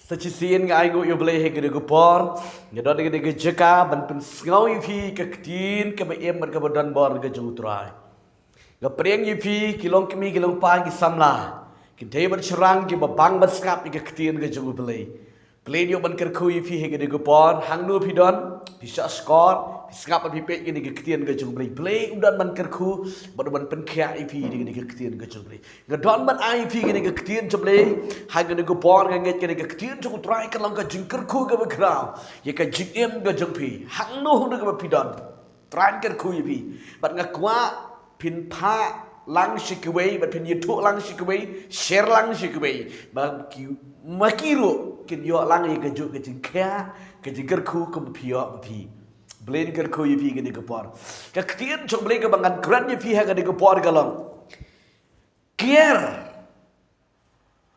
Sachisian nga ay yo blay he gede gupor ngedon gede jeka ban pen ngau yifi ke ktin ke em ban ke badan bor ke jutrai ga preng yifi kilong kimi kilong pa ki samla kin te ban serang ki babang ban skap ke ktin ke jugu blay play yo ban ker khu yifi he gede gupor hang nu pidon bisa skor skap ban pipet gede ke ktin ke jugu blay play udan ban ker khu ban pen kya yifi gede ke ktin ke jugu blay ngedon ban ai yifi gede ke ktin jugu blay ha gede gupor nget gede ke ktin jugu try kan lang ka jingker khu ke bakrau ye ka jingem ke jengpi hang nu hu ke pidon try ker khu yifi ban ngakwa pin pha lang shikway bat pin yutu lang shikway share lang shikway ba ki makiro kin yo lang ye ke juk ke jingkya ke jingker khu ke pio pi blin ker khu yifi ke ke por ka ktin chok blin ke bangan kran yifi ha ke por galong kier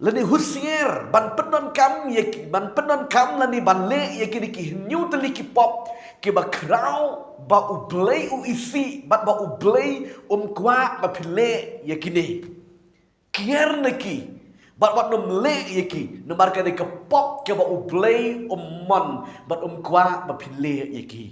lani husier ban penon kam ye ban penon kam lani ban le ye ki new teli ki pop ki ba krau ba u play u isi ba u play kwa ba pile ye kini kier neki ba nom le ye ki no marka de ka pop ki ba u play mon ba kwa ba pile ye ki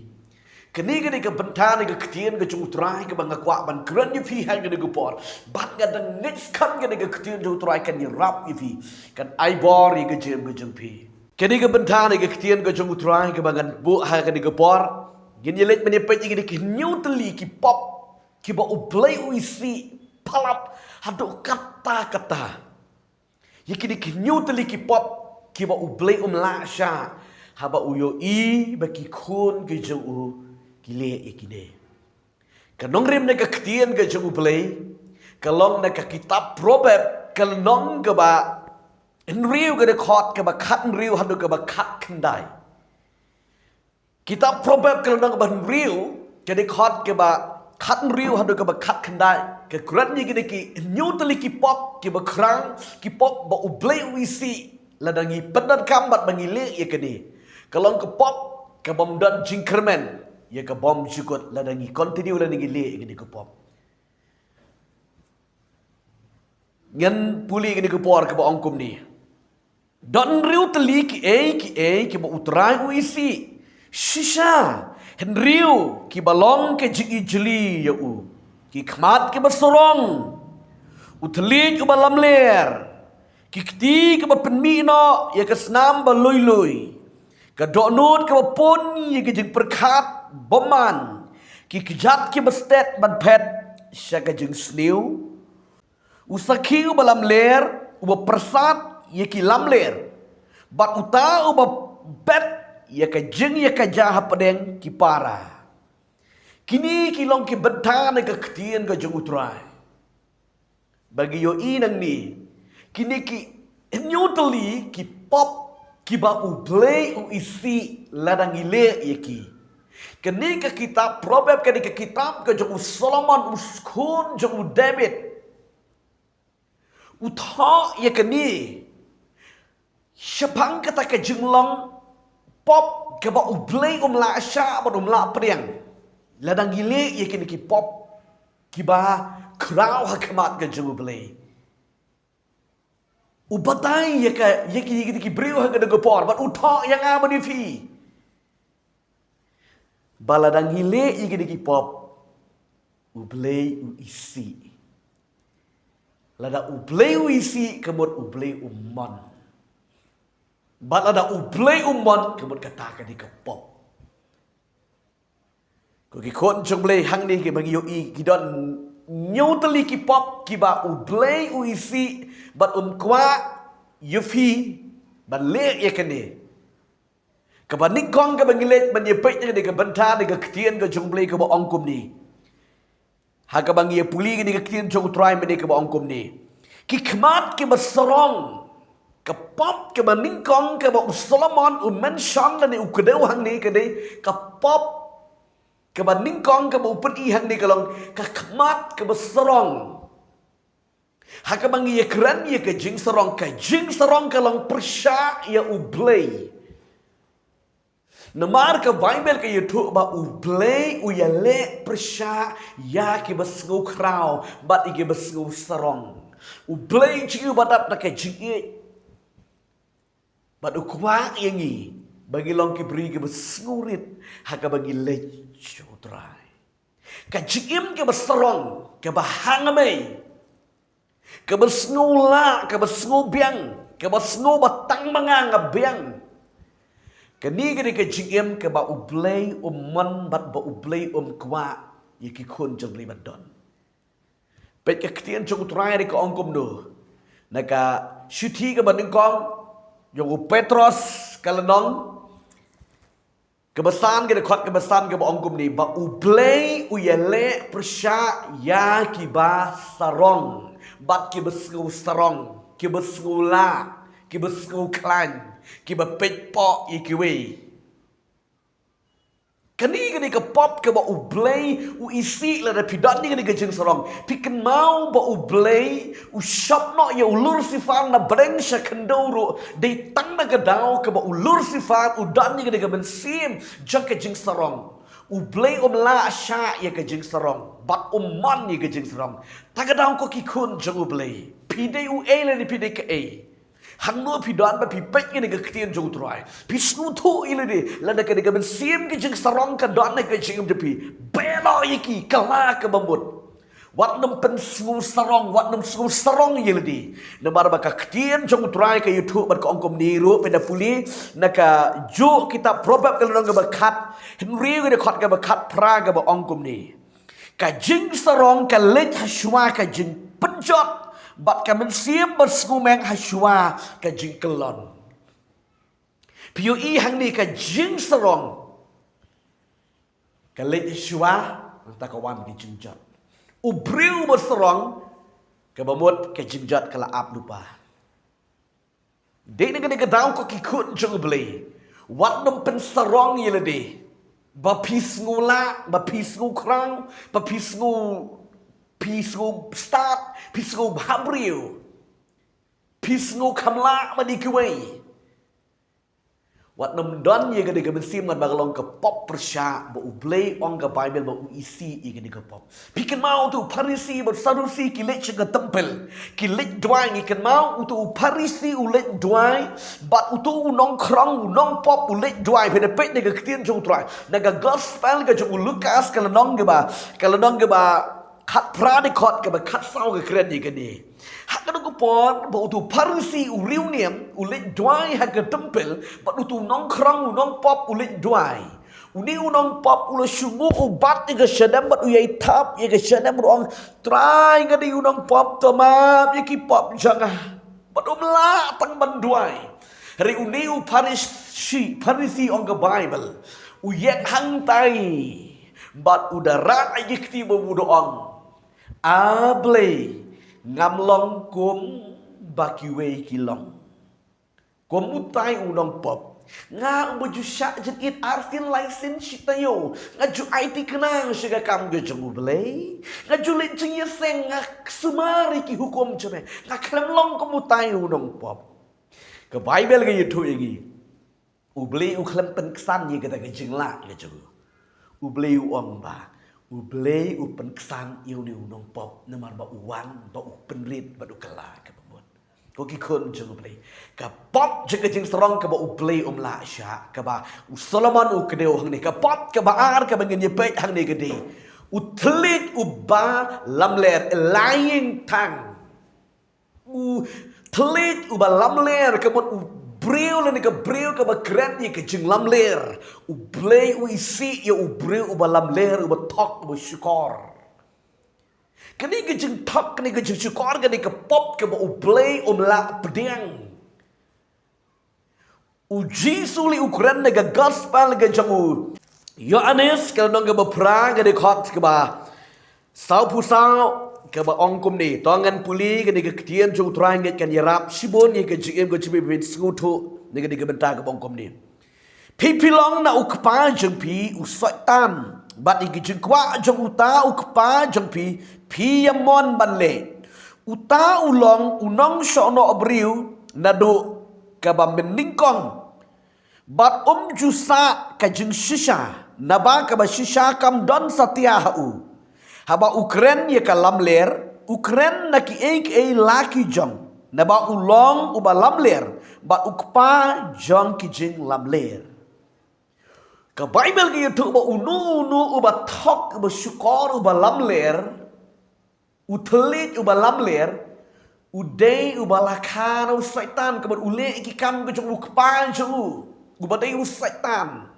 kini gini ke bentani ke ketian ke cutrai ke bangga kuat ban keren ye fi hang gini ke por bat ga dang next kan gini ke ketian cutrai kan ye rap ye fi kan ai bor ye ke jem ke jempi kini ke bentani ke ketian ke cutrai ke bangan bu ha gini ke por gini let meni pe gini ke new teli ki pop ki ba u play u isi palap hadu kata ye kini ke new teli ki pop ki ba u play la sha haba u yo i ba ki khun ke jeng u kile ikine kanong rim na kaktian ka jung play kalong na ka kitab proverb kalong ka ba enriu ka de khot ka ba khat enriu hadu ka ba khat khandai kitab proverb kalong ka ba enriu ka de khot ka ba khat enriu hadu ka ba khat khandai ka kuran ni ki ki new tali ki pop ki ba krang ki pop ba u play we see ladangi pedan kambat bangile ye kini kalong ka pop ka bom dan jingkerman ye ka bom jukut ladangi continue ladangi le gini ke pop ngan puli gini ke por ke ba ongkum ni don riu teli ki ba utrai u isi shisha hen riu ki balong ke jigi jeli ya u ki khmat ke ba sorong utli u balam ler ki kti ke ba penmi no ye ke snam ba loi ka donut ke ba pon ye ke jing perkhat boman ki kejat ki bestet ban pet syaga jeng sliu usakiu balam ler uba persat ye ki lam ler bat uta uba bet ye ka jeng ye ka jah pedeng ki para kini kilong ki betan ke ketien ke jeng utrai bagi yo inang ni kini ki nyuteli ki pop ki ba u play u isi ladang ile ye ki kini ke kitab proverb kini ke kitab ke jeng Solomon uskun jeng David utha ye kini syapang kata ke jeng long pop ke ba ublay la sya ba la priang ladang gile ye kini ki pop ki ba krau hakmat ke jeng ublay ubatai ye ki brio ha ke de por ba utha yang amani fi baladang hile iki diki pop ublay u isi lada ublay u isi kemud ublay umon balada ublay umon kemud kata ka di pop ko ki kon chong blay hang ni ki bagi yo i ki don nyoteli ki pop ki ba ublay u isi bat kwa yufi ban le ye kene kabanding kong ka bangilet manyepek ni ka banta ni ka ketien ka jongblay ka ba ongkum ni ha ka bangi puli ni ka ketien jong try ni ka ba ongkum ni ki khmat ki basorong ka pop ka banding kong ka ba Solomon mention la ni ukdeu hang ni ka de ka pop ka banding kong ka ba upeti hang ni ka long ka khmat ka basorong ha ka bangi kran ye ka jing sarong ka long persya ya ublay namar ka Bible ka YouTube ba ublay uyale persya ya ki basngu krau bat iki basngu sarong ublay chiu badap na ka jingi Bat ukwa yangi bagi long ki beri ke besngurit haka bagi lejo trai. Ka jim ke beserong ke bahangamai ke besngula ke besngubiang ke besngu batang mangang biang. Kani gani ke jim ke ba ublay man bat ba ublay kwa yiki kun jabli badon. Pet ke ketian jong trai ke ongkom do. Naka syuti ke banding kong yung Petros kalanong kebesan ke dekat kebesan ke ongkom ni ba ublay uyale persya ya kiba sarong bat kibesngu sarong kibesngu la kibesngu klan kiba petpo ikiwe kani ke pop ke ba ublay u isi la da pidan ni ke jeng sarong piken mau ba ublay u shop no ya ulur sifan na breng sha kendoro de tang na gadao ke ba ulur sifan u dan ni ke bensim jang ke jeng sarong ublay la sha ya ke jeng sarong bat man ni ke jeng sarong tagadao ko ki kun jang ublay pide u le ni pide ke Hangno pidan ba pipek ni ke ketian jong trai. Pisnu tu ile di lada ke dengan sim ke jeng sarong ke dan ke jeng depi. Bela iki kala ke bambut. Wat nem pensngu sarong wat nem sngu sarong ile di. Nembar ba ka ketian jong trai ke YouTube bar ke ongkom niru peda puli naka jo kita probab ke nang ke bakat. Henry ke dekat ke bakat pra ke ba ongkom ni. Ka jeng sarong ke lej haswa ke jeng penjot bat ka mensim bersngumeng haswa ka jingkelon. Piyo i hang ni ka jing serong. Ka lej haswa ta kawan ki jingjat. Ubriu berserong ka bamut ka jingjat kala ap lupa. Dek ni ka daw ko kikut jeng beli. Wat nem penserong yele de. Ba pisngu la, ba pisngu krang, ba pisngu start, pisngu habriu, pisngu kamla madikiway. Wat nam don ye gade bensim ngan bagalong ke pop persya ba ublay ong ke Bible ba uisi ye gade ke pop. Piken mau tu parisi ba sadusi kilet ke tempel. Kilet duai ikan mau tu parisi ulet duai bat utu unong krong unong pop ulet duai pede pet ne ke ketien jong duai. Naga gospel ke jong Lukas kalanong ke ba kat pradikot ke ba kat sau ke keren ye gade. Hak kena kupon, bawa tu parisi uriu niam, ulit duai hak ke tempel, bawa tu nong kerang unong pop ulit duai. Uni unong pop ulo syungu ubat ye ke syadam bat uyai tap ye ke syadam ruang try ngadi unong pop tamap ye ki pop jangah. Bat umla tang banduai. Hari uni u parisi on ke Bible. Uyek hang tai. Bat udara ye kti bawu ong. Ablay ngamlong kum bakiwe kilong kum utai unong pop nga baju syak jet it arfin license shitayo nga ju IT kenang syaga kam ge jeng ublay nga ju lit jeng yeseng nga sumari ki hukum jeme nga klemlong kum utai unong pop ke Bible ge yutu igi ublay u klem pen kesan ye kata ge jeng la ge jeng ublay u ong ba ublay upen kesan iu ni unong pop nemar ba uwan ba upen rit ba ukala ke pemut ko ki kun jeng ublay ka pop jeng jeng serong ke ba ublay la sya ke ba Solomon u kedeu hang ni ka pop ke ba ar ke bengen yepet hang ni gede utlit uba lamler lying tang tlit uba lamler ke mut Breu le ke breu ke bakran ye ke jeng lamler ublay u isi ye ubreu u lamler u tok u syukor kani ke jeng tok kani ke jeng syukor kani ke pop ke ublay la pedang uji suli ukuran ke gospel ke jeng Yohanes ke nong ke pra ke khot ke ba sau pusau ke ba ongkom ni tongan puli ke ni ke ketian jong trai nget kan yarap sibon ye ke jim ke chibe bin skutu ni ke benta ke ongkom ni pilong na ukpa jeng pi usaitan bat ni ke jeng kwa jong uta ukpa jeng pi yamon banle uta ulong unong sono abriu nadu ke ba meningkong bat jusa ke jeng shisha naba ke ba shisha kam don satia hau haba Ukren ye kalam ler Ukren na ki laki jong na ba ulong uba lamler ba ukpa jong kijing lamler ka Bible ki tu ba unu uba thok uba syukor uba lamler utelit uba lamler udai uba lakana usaitan ka ba ule ikikam ka jong ukpa jong uba dai usaitan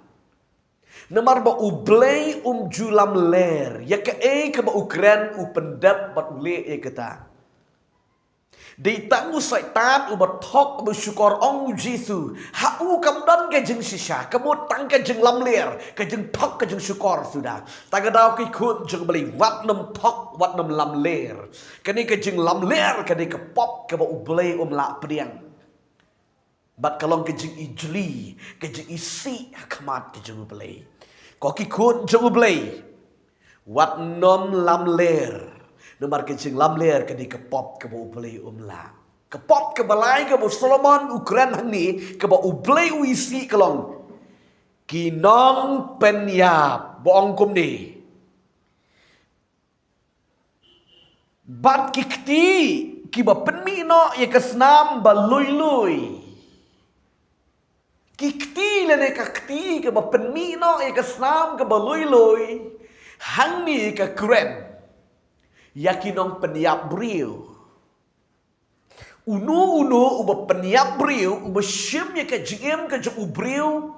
namar ba ublay julam ler ya ka ka ba ukran upendap bat ule kata di tangu saitan ubat thok bersyukur ong Jesu hau kam dan ke jeng sisa kamu tang ke jeng lam ler ke jeng thok ke jeng syukur sudah tagadau ki khut jeng beli wat nam thok wat nam lam ler kani ke jeng lam ler kani ke pop ke ba ublay la priang bat kalong ke jeng ijli ke jeng isi hakamat ke jeng ublay ko ki khut jeng ublay wat nam lam ler nomor kencing lamler ke di kepop ke bau ublay la kepop ke balai ke bau Solomon Ukraine hang ni ke bau ublay uisi kelong kinong penyap boong kum ni bat kikti kiba penmi no ye kesnam balui kikti lene kakti ke ba penmi no ye kesnam ke balui hang ni ke keren yakinong peniap beriu unu uba peniap beriu uba syim ya ke jingim ke jeng ubriu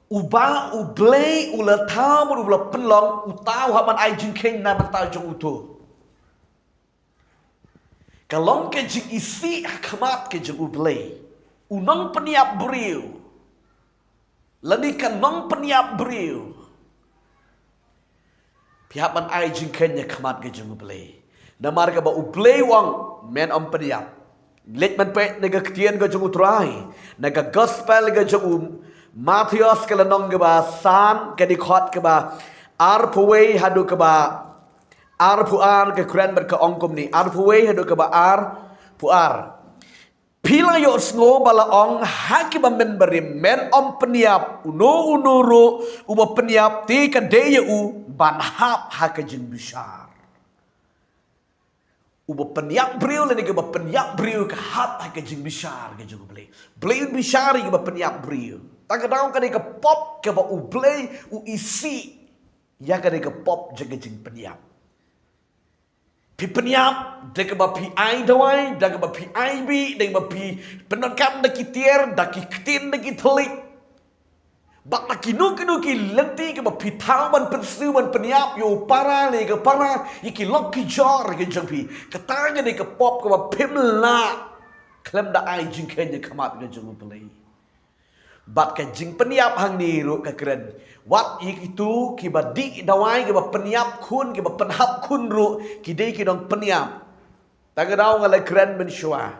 uba ublay ula tau ula penlong utau haman ai jingkeng na mentau jeng utu kalong ke jing isi hakamat ke jeng ublay unong peniap beriu lani kanong peniap beriu pihak man ai jingkenya kamat ke jeng ublay namar ka ba ublay wang men om peniap let man pe nega ketian ke jeng utrai nega gospel ke jeng Matius ke lanong ke ba san ke dikhot ke ba arpuwe hadu ke ba arpuar ke kren ber ke ongkom ni arpuwe hadu ke ba arpuar pila yo sngo bala ong haki ba men berim men om peniap unu ru uba peniap ti ka deye u ban hap haka jin bishar uba peniap briu le ke ba peniap briu ka hap haka jin bishar ke jugo ble ble bishar ke ba peniap briu tak daw ka ke pop ke ba u ble u isi ya ka ke pop jaga jin peniap pi peniap dek ba pi ai dawai dak ba pi ai bi dek ba pi penon kam dak tier dak kitin dak telik bak dak nu ki lenti ke ba pi thau ban pensu ban peniap yo para le ke para iki lok ki jor ke jengpi katanya dek pop ke ba pim la klem da ai jing kenya kamat ke jeng pelai bat ke jing peniap hang ni ru ka keren wat itu kiba di dawai kiba peniap kun kiba penhap kun ru kidai kidong peniap tagadau ngale keren mensyua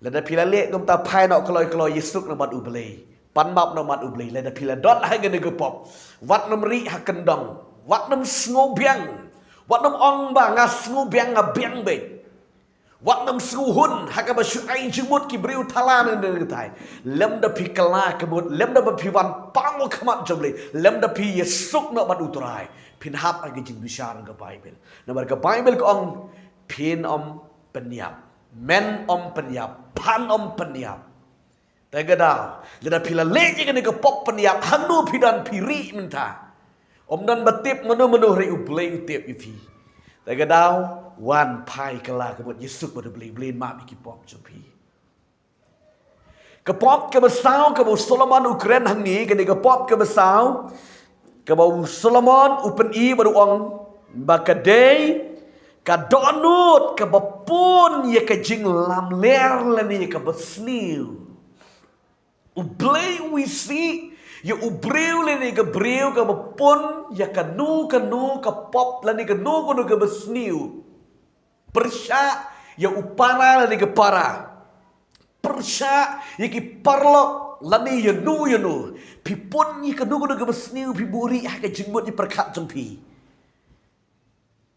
lada pila le gum ta pai no kloi yesuk no mat ublay pan map no mat ublay lada pila dot ha gene gepop wat nom ri ha kendong wat nom sngobiang wat nom ong ba ngas sngobiang ngabiang be wat nam suhun hakaba shu ai jumut ki briu talan ne tai lem da pi kala kebut lem da pi wan pang khamat jomle lem da pi yesuk no bad utrai pin hap agi jing bishar ga bible na bar ga bible ko ong pin om penyap men om penyap pan om penyap tagada leda pila leje ga ne ga pop penyap hanu pidan piri menta om dan batip menu ri ublay utip ifi tagadau wan pai kala kebut Yesuk pada beli mak biki pop jopi ke pop ke besau ke Solomon Ukraine hang ni ke pop ke besau ke Solomon upen i baru ong bakadei ka donut ke bapun ye ke jing lam ler lani ke besniu ublay wisi ya ubriu lani ke briu ke bapun ya kanu ke pop lani ke nu ke besniu persya ya upara lani ke para persya ya ki parlok lani ya nu pipun ni ke nu ke besniu pi buri ha ke jingbut ni perkat jempi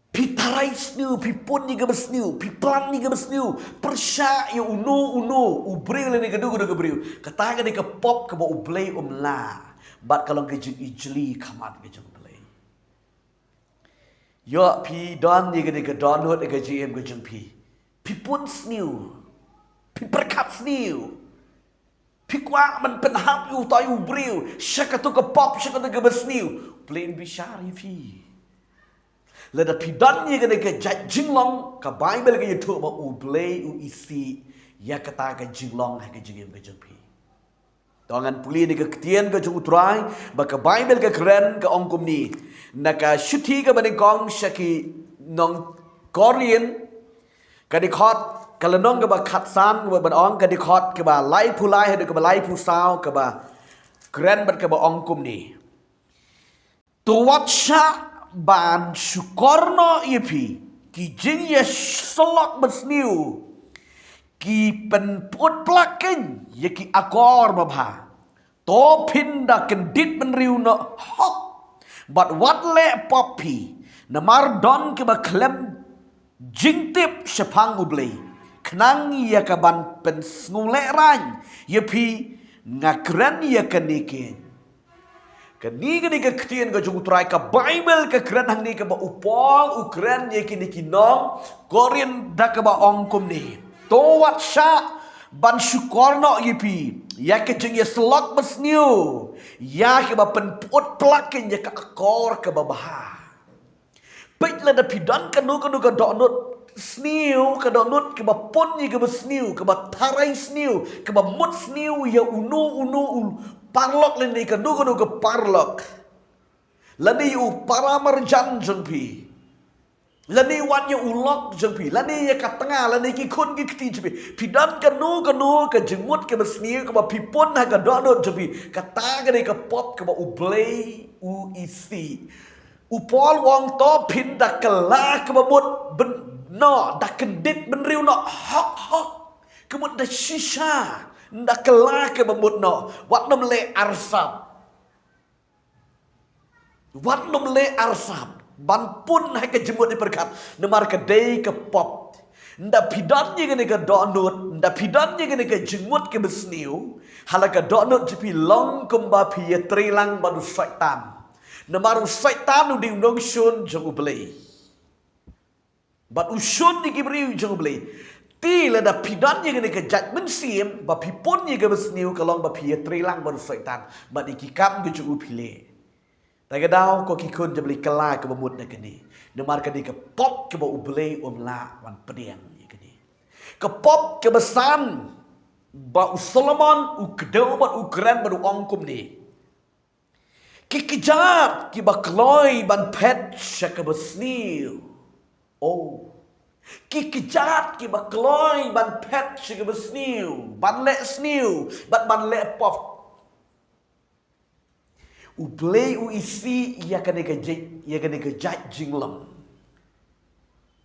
pi tarai sniu pipun ni ke besniu pi plan ni ke besniu persya ya unu ubriu lani ke nu ke briu kata ke pop ke ba ublay la bat kalau ke jing ijli kamat ke jing yo pi don ni ke don hot ke GM ke jeng pi pun sniu Pi berkat sniu. Pi kwa man penhap yu tayu briu. Syakatu ke pop, syakatu ke besniu. Plain bishari fi. Lada pi dan ye kena ke jat jinglong. Ka Bible ke yutuk ma u blay u isi. Ya kata ke jinglong hai ke jingim ke jengpi. Tangan puli ni ke ketian ke jeng utrai. Baka Bible ke keren ke ongkum ni. Naka syuti ke banding kong syaki nong Korean. Kadikot. Kalau nong ke ba khatsan ke ba ong kadikot ke ba lai pulai hay ke ba lai pusau ke ba keren bat ke ba ongkum ni. Tuwatsa ban syukorno ipi ki jing ya selok besniu ki penput plakin ya ki akor babha to pinda kendit menriu no hok but what le popi namar don ke ba klem jingtip sepang ublei kenang ya kaban pensngule ran ya pi ngakren ya kanike kani ke ketian ke jungutrai ke Bible ke keren hang ni ke ba upong ukren ye kini kinong Korean da ke ba ongkum ni to wat sha ban syukorno ye pi ya ke jeng ye selok besniu ya ke ba penput plakin ye ke akor ke ba bah pait la da pidan kanu ke donut sniu ke donut ke ba pon ye ke ba sniu ke ba tarai sniu ke ba mut sniu ya unu parlok leni ke ke parlok lani u paramar jan jengpi lani wan ye ulok jengpi lani ye kat tengah lani ki kun ki kti jengpi pidan kanu ke jengmut ke besniu ke ba pipon ha ke donut jengpi kata ke ke pop ke ba ublei u isi upol wong to pin da kala ke ba mut ben no da kendit benriu no hok kemut da shisha nda kala ke bamut no wat nom le arsap ban pun hai ke jemut di perkat nemar ke dei ke pop nda pidan ye ke donut nda pidan ye ke jemut ke besniu hala ke donut jepi long kumba pi ye trilang banu syaitan nemar syaitan di undong syun jong ublei bat usyun di kibriu jong ublei ti la da pidan ye ke judgment sim ba pipon ye ke besniu kalong ba pi trilang baru syaitan ba dikikam ke jugu pile ta ke dau ko ki kun je beli kala ke bemut ne kini nemar ke ke pop ke ba ublei la wan pediang ye kini ke pop ke besan ba Solomon u kedau ba ukran ba ongkum ni ki kejap ki ba kloi ban pet syaka besniu oh ki kejat ki bakloi ban pet shiga besniu ban le sniu ban le pop u play u isi ya kane ke jat jinglam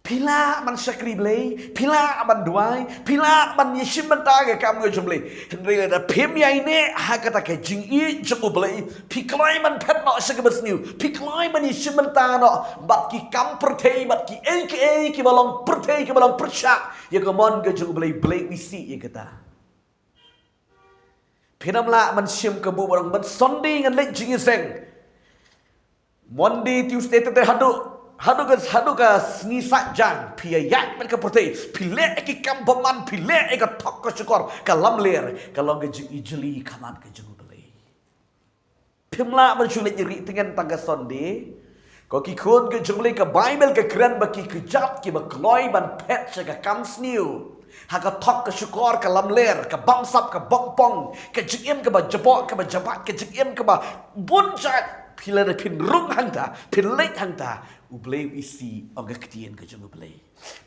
pila man sakri blay pila man duai pila man yishim menta ke kam ge jumble henry da pim ya ine ha kata ke jing I jung blay piklai man pet no shiga besniu piklai man yishim menta no bat ki kam pertei bat ki aka ki balong pertei ki balong percha ya ke mon ge jung blay isi ya kata pinam la man shim ke bu barang man sunday ngan le jing seng Monday Tuesday tete hadu ka snisat jang pia yak men ka pertei pile ki kam baman pile ka tok ka syukor ka lamler ka long ge ijli kaman ke jung belai pimla man shulit nyeri tengen tangga sonde ko ki kun ke jung belai ka Bible ka keren ba ki kejat ki ba kloi ban pet ka kam sniu ha ka tok ka syukor ka lamler ka bangsap ka bongpong ka jim ka ba jabok ka ba jabat ka jim ka ba bunjat pila da pin rung hangta pin lek hangta ublei isi oga ketien ke jung ublei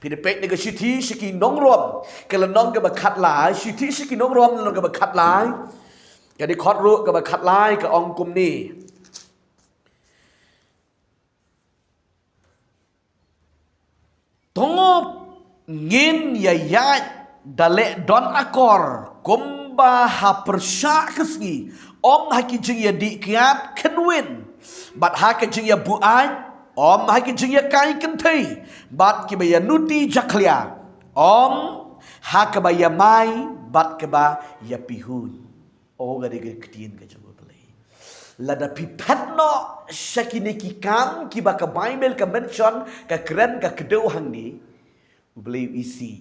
pin pek ne ke shiti shiki nong rom kala nong ke ba khat lai shiti shiki nong rom nong ke ba khat lai ka di khot ru ke ba khat lai ke ong kum ni tongop ngin ya dale don akor kumba ha persya kesgi om haki jing ya di kiat kenwin bat haki jing ya buan om haki jing ya kai kentai bat ki ba ya nuti jaklia om haki ba ya mai bat ke ba ya pihun o ga de ketien ke jong belai lada pipet no shakini ki kam ki ba ka Bible ka mention ka keren ka kedau hang ni belai isi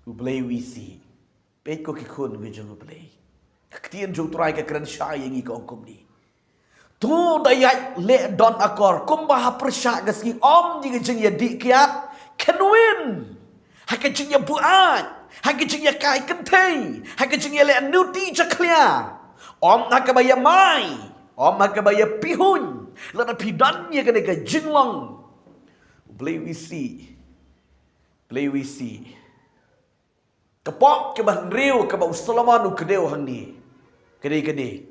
Ublay wisi. Pet ko kikun wijung ublay. Kaktian jung try ka kran syai yang iko ongkom ni. Tu dayat le don akor kumbaha persyak gaski om jing jing ya di kiat can win. Haka jing ya buat. Haka jing ya kai kentei. Haka jing ya le nuti caklia. Om haka baya mai. Om haka baya pihun. Lada pidan ya kena ka jinglong. Ublay wisi. Play wisi. Kepok ke bah riu ke bah Solomon u kedeu hang ni. Kede.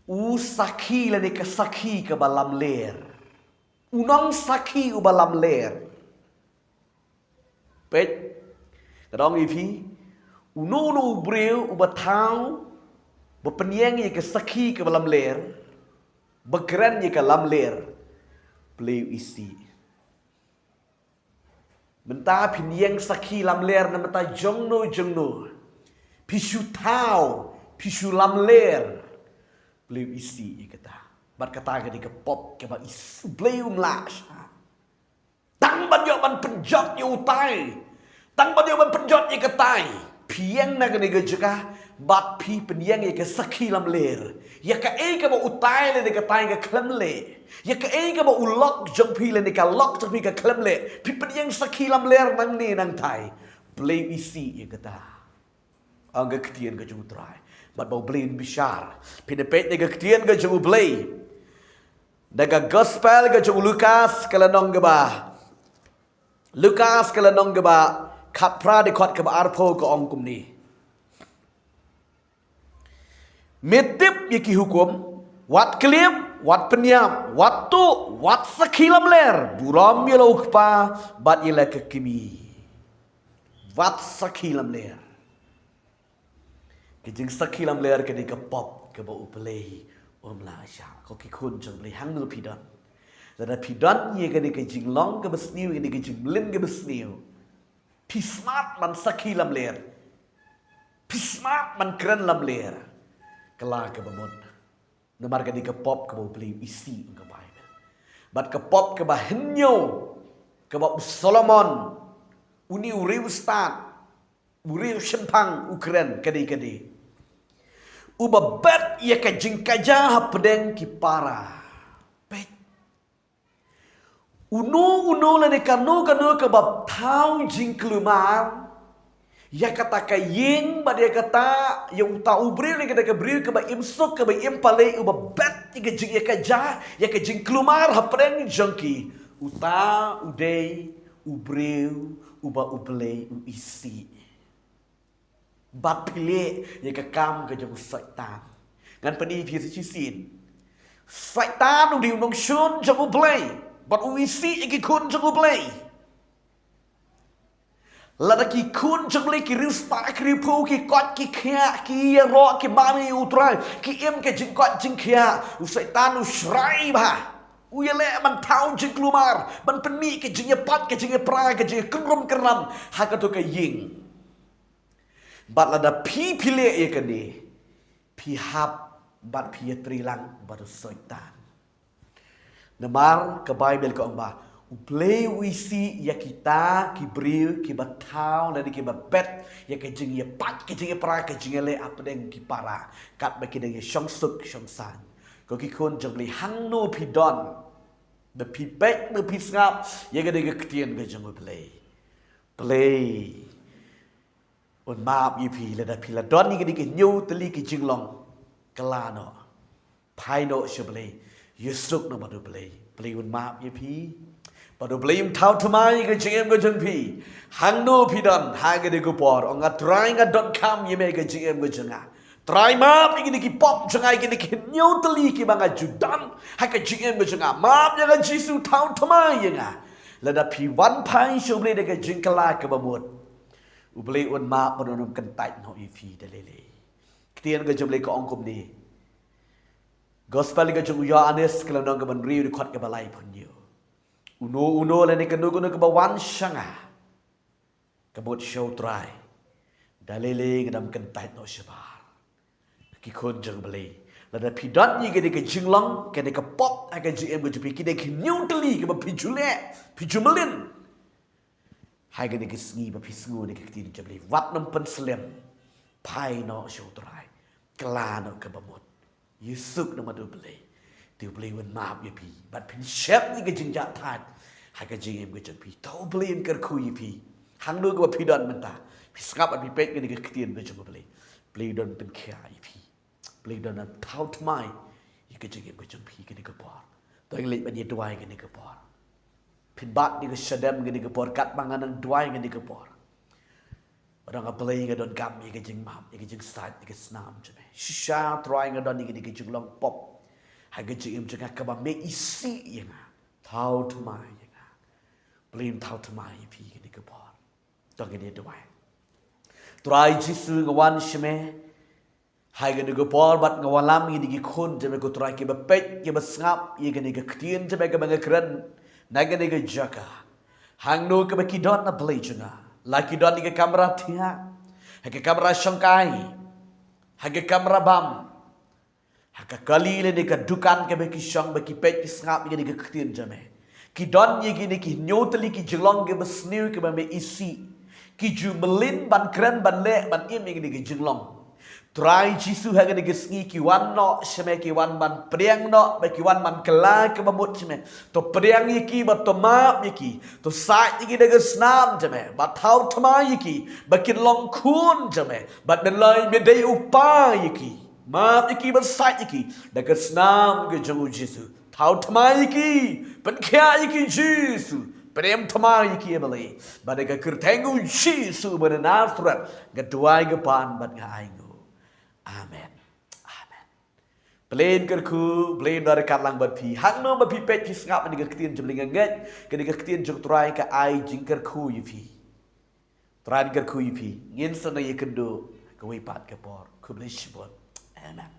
U saki lani ke saki ke balam ler. Unong saki u balam ler. Pet. Kadang ipi. Unu briu u batau. Berpenyang ye ke saki ke balam ler. Berkeran ye ke lam ler. Play wisi. Mentah pinyeng saki lam ler na mentah jongno. Pishu tau, pishu lam ler. Beliau isi kata. Berkata ke pop ke ba isu beliau melash. Tang banyak ban penjot ye utai. Tang banyak ban penjot ye ketai. Pieng na ke juga bat pi penyeng ye ke saki lam ler. Ya ka ke ba utai le ke tai ke klem le. Ya ka ke ba ulok jong pi le ke lok jong pi ke klem le. Pi penyeng saki lam ler nang ni nang tai. Beliau isi ye kata. Angga ketian ke jung trai. Bat bau beliau bishar. Pi depet ne ke ketian ke jung beliau. Daga gospel ke jung Lukas kelanong ke ba. Lukas kelanong ke ba. Kat pra de kot ke ba arpo ke ongkum ni. Metip yaki hukum, wat kelim, wat penyam, wat tu, wat sekilam ler, buram yela ukpa, bat yela kekimi. Wat sekilam ler. Kejeng sekilam ler kedi ke pop, ke bau pelai, la syak, kau kikun jeng pelai hang nul pidan. Zada pidan ye kedi kejeng long ke besniu, kedi kejeng blin ke besniu. Pismat man sekilam ler. Pismat man keren lam ler. Kelak ke bamut. Namar ke di ke pop ke bau beli isi ke Bible. Bat ke pop ke bah henyo. Ke bau Solomon. Uni uriu start. Uriu sempang ukren kedi. Uba bet ia ke jingkaja hapedeng kipara. Bet. Unu le de kanu ke bab tau jing kelumar. Ya kata ka ying ba dia kata yang tahu beri ni kata ke beri ke ba imsuk ke ba impale uba bet ke jing ya kaja ya ke jing kelumar hapreng jongki uta udei ubreu uba ublei uisi bapile ya ke kam ke jong syaitan ngan pani pi sin syaitan udi unong shun jong ublei bat uisi ke kun jong ublei Lada ki kun jengli ki riu sta ki riu pu ki kot ki kia ki ro ki mami utrai ki im ke jing kot jing kia usaitan usrai ba uyele man tau jing kelumar man peni ke jing pat ke jing pra ke jing kerum keram hakato ke ying bat lada pi pile ye ke ni pi hap bat pi trilang bat usaitan namar ke Bible ke ongba Ublei wisi ya kita kibril kibatau dan kibabet ya kejeng ya pat kejeng ya pra kejeng le apa deng kipara kat baki deng ya syongsuk syongsan ko kikun jengli hangno pidon the pipek the pisngap ya gede ketien kejeng ublei on maap yipi le da pila don ni gede ke nyu teli kejeng long kelano paino syeblei yusuk no badu blei on maap yipi Pada beliau tahu temai ke JM ke jengpi, hangno pidan haga de gupor, onga tryinga.com yeme ke JM ke jenga. Try map ingin ki pop jenga ingin ki nyoteli ki banga judan, haga JM ke jenga. Map jangan jisu tahu temai yenga. Lada pi wan pai show beli de ke jengkala ke bamut. Ubeli un map menonum kentai no ifi delele. Ketian ke jemle ke ongkum ni. Gospel ke jeng Yohanes kalau nong ke menriu di kot ke balai punyo. Uno lani kenu ke bawan syanga. Kebut show try. Dalele ngedam kentai no sebar. Kikun jeng beli. Lada pidan ni ke jinglang ke pop akan JM ke jupi ke nyuteli ke pijule, pijumelin. hai cái này cái sngi ba phi sngu này cái tin jam li wat nam pen slem pai no show trai kla no ka bamot yusuk no ma do ble tu ble wen ma ye pi bat pin shep ni cái jing ja that hai cái jing em cái jam pi to ble en kar khu ye pi hang do ko pi don man ta pi skap at pi pek cái này cái tin be jam ble don pen kya ye pi ble don na thau mai ye cái jing em cái jam pi cái này cái por to yang le ba ye tuai cái này cái por pin bat ni ke sedem ke ni ke por kat manganang duai ke ni ke por orang aplay ke don kam ni ke jing mam ni ke jing start ni ke snam jeme shisha try ke don ni ke jing long pop ha ke jing jing ka ba me isi yang thau thmai yang blim thau thmai pi ke ni ke por to ke ni duai try jisu ke wan shme hai ke ni ke por bat ngawalam ni ke khon jeme ko try ke ba pek ke ba ngap ye ke ni ke ktien jeme ke ba ngakran Naga jaka, hang no ke baki don na play chunga, laki don ni ke kamera tia, hake kamera shangkai, hake kamera bam, hake kali le ni ke dukan ke baki shang baki pek ki ngap ni ke ktin jame, ki don ni ki nyoteli ki jelong ke besniu ke me isi, ki jumelin ban kren ban le ban im ni ke jelong. Try jisu haga ni gesngi ki wan no sheme ki wan ban priang no ba ki wan man kala ke bamut sheme to priang yiki ba to map yiki to sai yiki de gesnam jame ba thau thma yiki ba kin long khun jame ba den lai me dei upa yiki map yiki ba sai yiki de gesnam ke jongu jisu thau thma yiki ban kya yiki jisu Prem thma yiki ebali ba de ka kirthengu jisu ba de nasrat ga duai ga pan ban ga ai Amen. Amen. Plain kerku, plain dari katlang berpi. Hang no berpi pet pi ngap ni ketien jemling nget, kini ketien jok try ka ai jing kerku yipi. Try kerku yipi. Ngin sana ye kendo, ka wi pat ka por. Ku bless you. Amen.